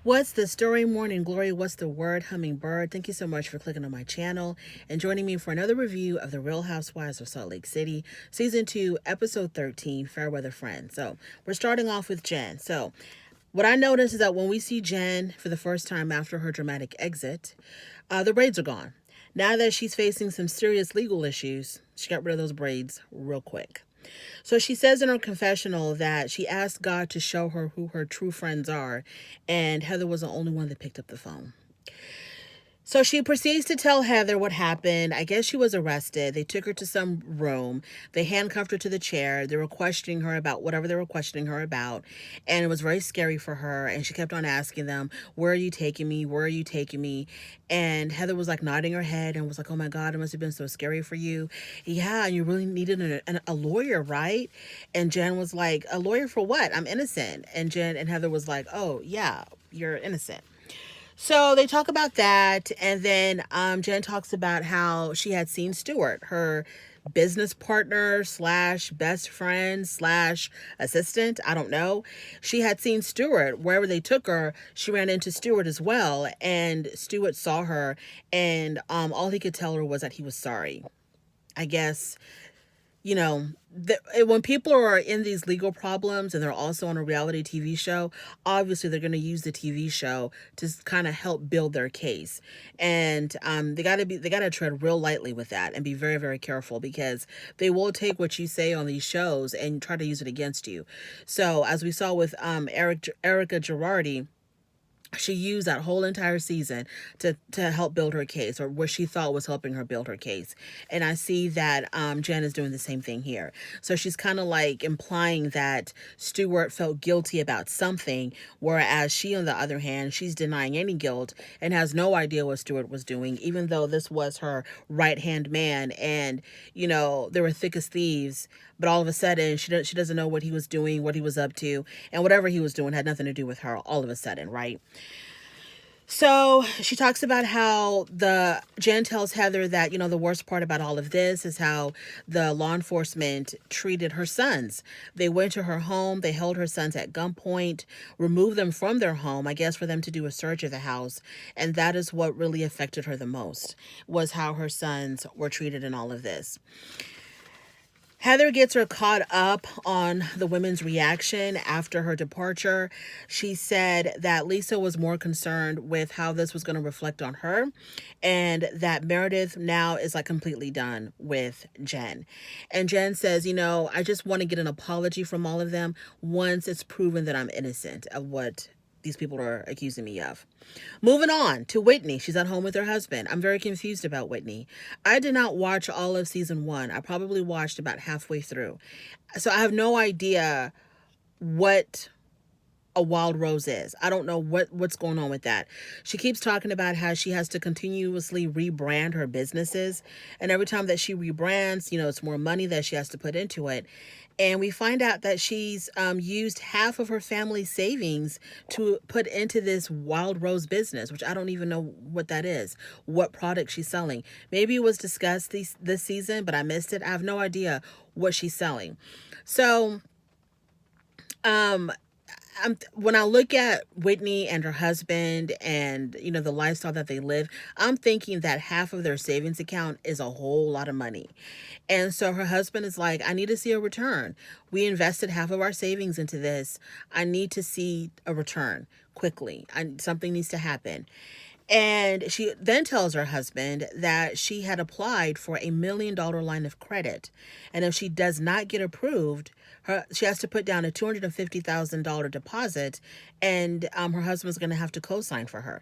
What's the story, Morning Glory? What's the word, Hummingbird? Thank you so much for clicking on my channel and joining me for another review of the Real Housewives of Salt Lake City, Season 2, Episode 13, Fairweather Friends. So, we're starting off with Jen. So, what I noticed is that when we see Jen for the first time after her dramatic exit, the braids are gone. Now that she's facing some serious legal issues, she got rid of those braids real quick. So she says in her confessional that she asked God to show her who her true friends are, and Heather was the only one that picked up the phone. So she proceeds to tell Heather what happened. I guess she was arrested. They took her to some room. They handcuffed her to the chair. They were questioning her about whatever they were questioning her about. And it was very scary for her. And she kept on asking them, "Where are you taking me? Where are you taking me?" And Heather was like nodding her head and was like, "Oh my God, it must have been so scary for you. Yeah, and you really needed a lawyer, right?" And Jen was like, "A lawyer for what? I'm innocent." And Heather was like, "Oh, yeah, you're innocent." So they talk about that, and then Jen talks about how she had seen Stuart, her business partner slash best friend slash assistant. I don't know. She had seen Stuart wherever they took her. She ran into Stuart as well, and Stuart saw her, and all he could tell her was that he was sorry. I guess when people are in these legal problems and they're also on a reality TV show, obviously they're going to use the TV show to kind of help build their case, and they gotta tread real lightly with that and be very, very careful, because they will take what you say on these shows and try to use it against you. So as we saw with Erica Girardi, she used that whole entire season to help build her case, or what she thought was helping her build her case. And I see that Jen is doing the same thing here. So she's kind of like implying that Stuart felt guilty about something, whereas she, on the other hand, she's denying any guilt and has no idea what Stuart was doing, even though this was her right-hand man, and they were thick as thieves. But all of a sudden, she doesn't know what he was doing, what he was up to, and whatever he was doing had nothing to do with her all of a sudden, right? So she talks about how Jen tells Heather that, the worst part about all of this is how the law enforcement treated her sons. They went to her home, they held her sons at gunpoint, removed them from their home, I guess for them to do a search of the house. And that is what really affected her the most, was how her sons were treated in all of this. Heather gets her caught up on the women's reaction after her departure. She said that Lisa was more concerned with how this was going to reflect on her, and that Meredith now is like completely done with Jen. And Jen says, I just want to get an apology from all of them once it's proven that I'm innocent of what these people are accusing me of. Moving on to Whitney. She's at home with her husband. I'm very confused about Whitney. I did not watch all of season 1. I probably watched about halfway through. So I have no idea what a wild rose is. I don't know what's going on with that. She keeps talking about how she has to continuously rebrand her businesses, and every time that she rebrands, it's more money that she has to put into it. And we find out that she's used half of her family's savings to put into this wild rose business, which I don't even know what that is, what product she's selling. Maybe it was discussed this season, but I missed it. I have no idea what she's selling. So when I look at Whitney and her husband and, the lifestyle that they live, I'm thinking that half of their savings account is a whole lot of money. And so her husband is like, "I need to see a return. We invested half of our savings into this. I need to see a return quickly. Something needs to happen." And she then tells her husband that she had applied for $1 million line of credit. And if she does not get approved, she has to put down a $250,000 deposit, and her husband's going to have to co-sign for her.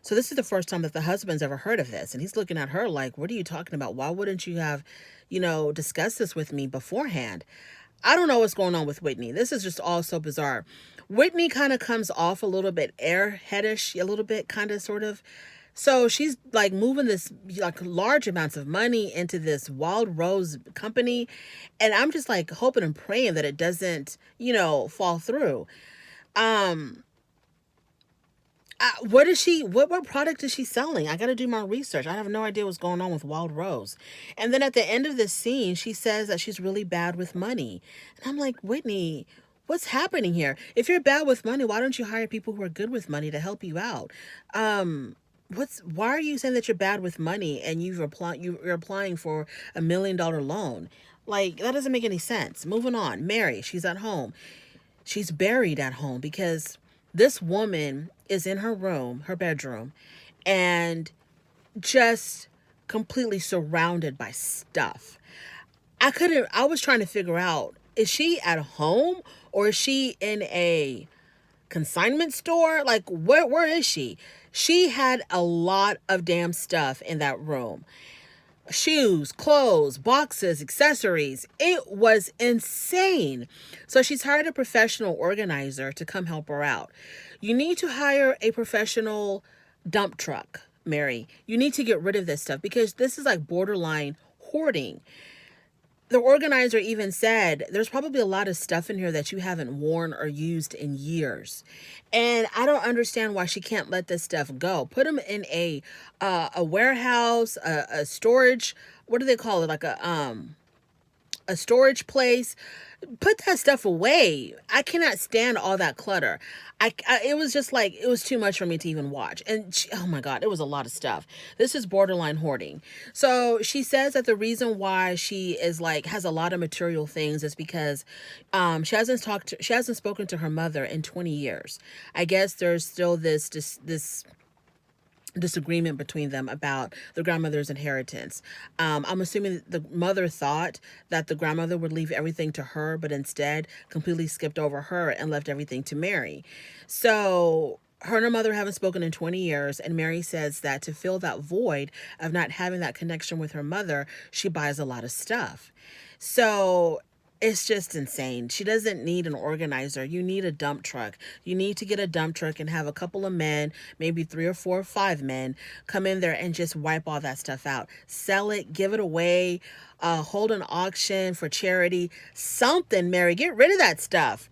So this is the first time that the husband's ever heard of this. And he's looking at her like, "What are you talking about? Why wouldn't you have, discussed this with me beforehand?" I don't know what's going on with Whitney. This is just all so bizarre. Whitney kind of comes off a little bit airheadish, a little bit kind of sort of. So she's like moving this like large amounts of money into this Wild Rose company. And I'm just like hoping and praying that it doesn't, fall through. What product is she selling? I got to do my research. I have no idea what's going on with Wild Rose. And then at the end of this scene, she says that she's really bad with money. And I'm like, "Whitney, what's happening here? If you're bad with money, why don't you hire people who are good with money to help you out? Why are you saying that you're bad with money and you're applying for $1 million loan? Like, that doesn't make any sense. Moving on. Mary, she's at home. She's buried at home because this woman is in her room, her bedroom, and just completely surrounded by stuff. I was trying to figure out, is she at home or is she in a consignment store? Like, where is she? She had a lot of damn stuff in that room. Shoes, clothes, boxes, accessories. It was insane. So she's hired a professional organizer to come help her out. You need to hire a professional dump truck, Mary. You need to get rid of this stuff because this is like borderline hoarding. The organizer even said there's probably a lot of stuff in here that you haven't worn or used in years. And I don't understand why she can't let this stuff go. Put them in a warehouse, a storage, what do they call it? Like a storage place. Put that stuff away. I cannot stand all that clutter. It was just like, it was too much for me to even watch. And oh my God, it was a lot of stuff. This is borderline hoarding. So she says that the reason why she is like, has a lot of material things is because she hasn't spoken to her mother in 20 years. I guess there's still this disagreement between them about the grandmother's inheritance. I'm assuming the mother thought that the grandmother would leave everything to her, but instead completely skipped over her and left everything to Mary. So her and her mother haven't spoken in 20 years, and Mary says that to fill that void of not having that connection with her mother, she buys a lot of stuff. So it's just insane. She doesn't need an organizer. You need a dump truck. You need to get a dump truck and have a couple of men, maybe 3 or 4 or 5 men, come in there and just wipe all that stuff out. Sell it, give it away, hold an auction for charity. Something, Mary. Get rid of that stuff.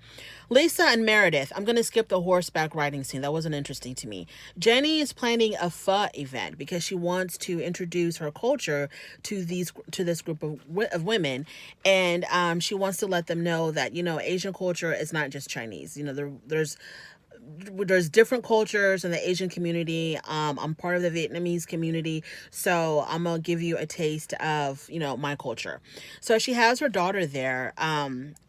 Lisa and Meredith. I'm going to skip the horseback riding scene. That wasn't interesting to me. Jenny is planning a pho event because she wants to introduce her culture to this group of women, and she wants to let them know that, you know, Asian culture is not just Chinese. You know, there's different cultures in the Asian community. I'm part of the Vietnamese community, so I'm gonna give you a taste of, you know, my culture. So she has her daughter there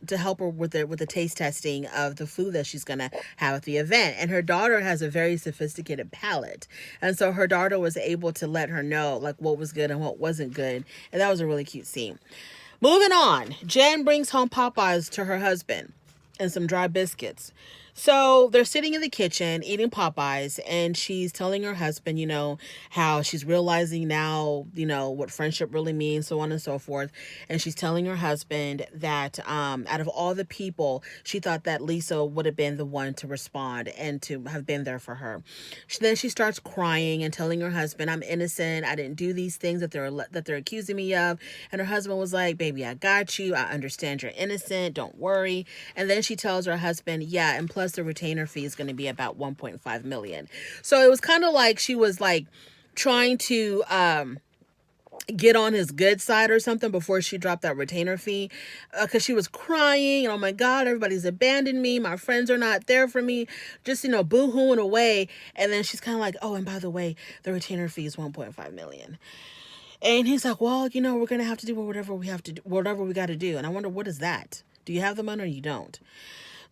to help her with the taste testing of the food that she's gonna have at the event. And her daughter has a very sophisticated palate, and so her daughter was able to let her know like what was good and what wasn't good, and that was a really cute scene. Moving on, Jen brings home Popeyes to her husband and some dry biscuits. So they're sitting in the kitchen eating Popeyes, and she's telling her husband, you know, how she's realizing now, you know, what friendship really means, so on and so forth. And she's telling her husband that out of all the people, she thought that Lisa would have been the one to respond and to have been there for her. Then she starts crying and telling her husband, I'm innocent. I didn't do these things that they're accusing me of. And her husband was like, baby, I got you. I understand you're innocent. Don't worry. And then she tells her husband, yeah, and plus the retainer fee is going to be about 1.5 million. So it was kind of like she was like trying to get on his good side or something before she dropped that retainer fee, because she was crying and, oh my God, everybody's abandoned me, my friends are not there for me, just, you know, boo-hooing away. And then she's kind of like, oh, and by the way, the retainer fee is 1.5 million. And he's like, well, you know, we're gonna have to do whatever we have to do, whatever we got to do. And I wonder, what is that? Do you have the money or you don't?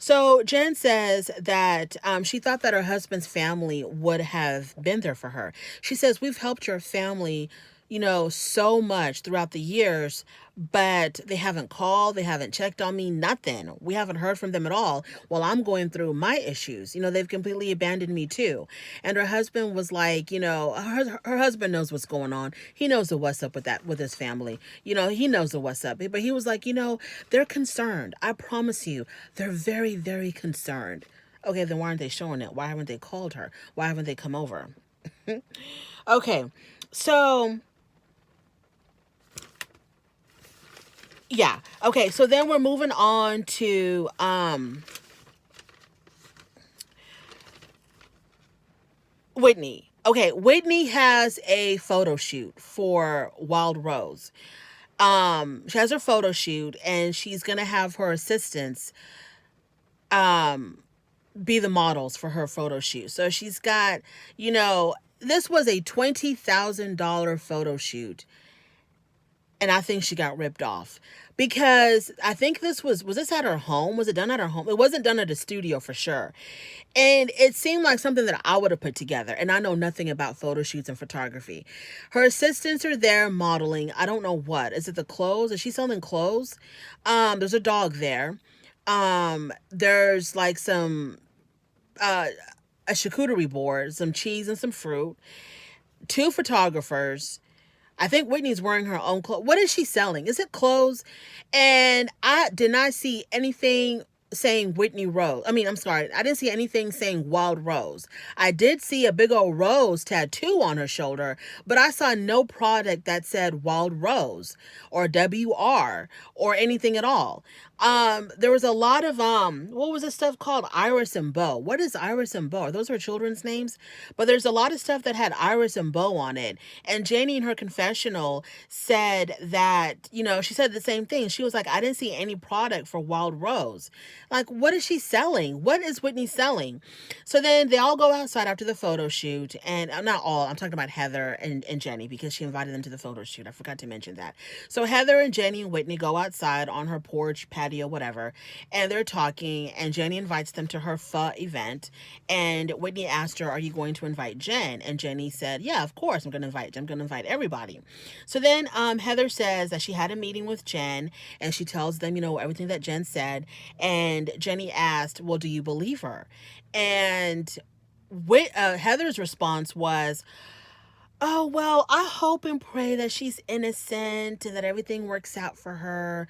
So Jen says that she thought that her husband's family would have been there for her. She says, we've helped your family, you know, so much throughout the years, but they haven't called, they haven't checked on me, nothing. We haven't heard from them at all while I'm going through my issues. You know, they've completely abandoned me too. And her husband was like, you know, her husband knows what's going on. He knows the what's up with his family. You know, he knows the what's up. But he was like, you know, they're concerned. I promise you, they're very, very concerned. Okay, then why aren't they showing it? Why haven't they called her? Why haven't they come over? Okay, so yeah. Okay, so then we're moving on to Whitney. Okay, Whitney has a photo shoot for Wild Rose. She has her photo shoot, and she's gonna have her assistants be the models for her photo shoot. So she's got, this was a $20,000 photo shoot, and I think she got ripped off because I think this was this at her home? Was it done at her home? It wasn't done at a studio for sure. And it seemed like something that I would have put together. And I know nothing about photo shoots and photography. Her assistants are there modeling. I don't know what. Is it the clothes? Is she selling clothes? There's a dog there. There's like some a charcuterie board, some cheese and some fruit, two photographers. I think Whitney's wearing her own clothes. What is she selling? Is it clothes? And I did not see anything saying Whitney Rose. I mean, I'm sorry. I didn't see anything saying Wild Rose. I did see a big old rose tattoo on her shoulder, but I saw no product that said Wild Rose or WR or anything at all. There was a lot of what was this stuff called? Iris and Bo. What is Iris and Bo? Are those her children's names? But there's a lot of stuff that had Iris and Bo on it. And Janie in her confessional said that, she said the same thing. She was like, I didn't see any product for Wild Rose. Like, what is she selling? What is Whitney selling? So then they all go outside after the photo shoot, and not all, I'm talking about Heather and Jenny, because she invited them to the photo shoot. I forgot to mention that. So Heather and Jenny and Whitney go outside on her porch, patio, whatever, and they're talking, and Jenny invites them to her pho event, and Whitney asked her, are you going to invite Jen? And Jenny said, yeah, of course I'm going to invite everybody. So then Heather says that she had a meeting with Jen, and she tells them, everything that Jen said, and Jenny asked, well, do you believe her? And Heather's response was, oh, well, I hope and pray that she's innocent and that everything works out for her,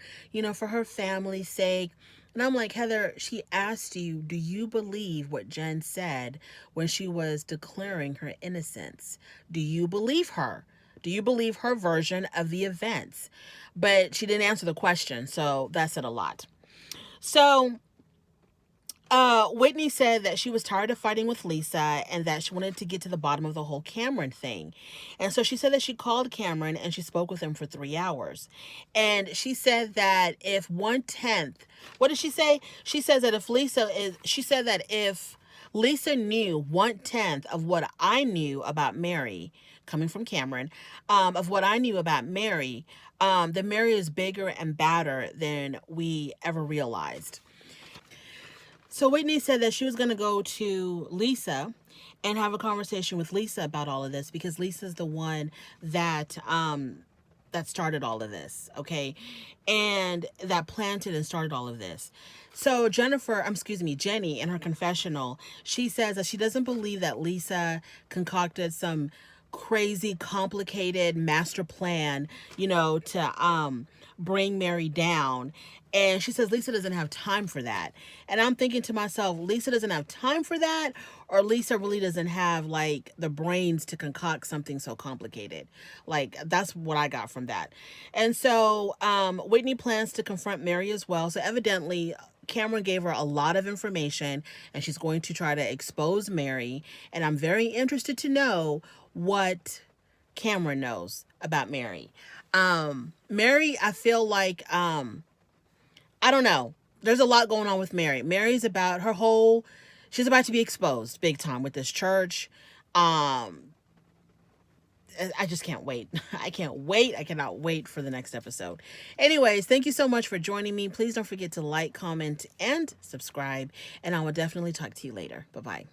for her family's sake. And I'm like, Heather, she asked you, do you believe what Jen said when she was declaring her innocence? Do you believe her? Do you believe her version of the events? But she didn't answer the question, so that said a lot. So Whitney said that she was tired of fighting with Lisa and that she wanted to get to the bottom of the whole Cameron thing. And so she said that she called Cameron and she spoke with him for 3 hours. And she said that if 1/10, what did she say? She says that she said that if Lisa knew 1/10 of what I knew about Mary, coming from Cameron, of what I knew about Mary, then Mary is bigger and badder than we ever realized. So Whitney said that she was going to go to Lisa and have a conversation with Lisa about all of this, because Lisa's the one that started all of this, okay? And that planted and started all of this. So Jenny, in her confessional, she says that she doesn't believe that Lisa concocted some crazy, complicated master plan, to bring Mary down. And she says Lisa doesn't have time for that. And I'm thinking to myself, Lisa doesn't have time for that, or Lisa really doesn't have like the brains to concoct something so complicated. Like, that's what I got from that. And so Whitney plans to confront Mary as well. So evidently Cameron gave her a lot of information and she's going to try to expose Mary. And I'm very interested to know what Cameron knows about Mary. Mary, I feel like, I don't know. There's a lot going on with Mary. Mary's about she's about to be exposed big time with this church. I just can't wait. I can't wait. I cannot wait for the next episode. Anyways, thank you so much for joining me. Please don't forget to like, comment, and subscribe. And I will definitely talk to you later. Bye-bye.